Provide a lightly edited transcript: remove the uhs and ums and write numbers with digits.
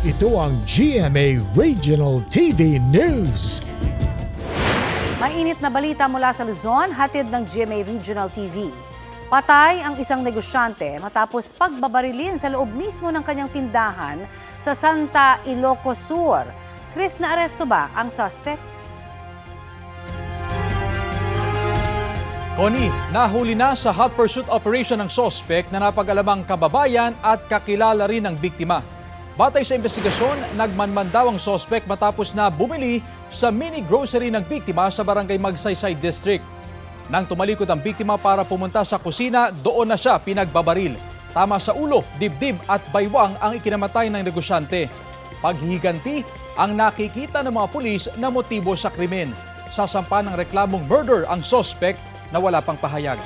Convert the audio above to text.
Ito ang GMA Regional TV News. Mainit na balita mula sa Luzon, hatid ng GMA Regional TV. Patay ang isang negosyante matapos pagbabarilin sa loob mismo ng kanyang tindahan sa Santa Ilocos Sur. Chris, naaresto ba ang suspect? Connie, nahuli na sa hot pursuit operation ng suspect na napag-alamang kababayan at kakilala rin ng biktima. Batay sa investigasyon, nagmanman daw ang suspect matapos na bumili sa mini grocery ng biktima sa barangay Magsaysay District. Nang tumalikod ang biktima para pumunta sa kusina, doon na siya pinagbabaril. Tama sa ulo, dibdib at baywang ang ikinamatay ng negosyante. Paghihiganti ang nakikita ng mga pulis na motibo sa krimen. Sasampa ng reklamong murder ang suspect na wala pang pahayag.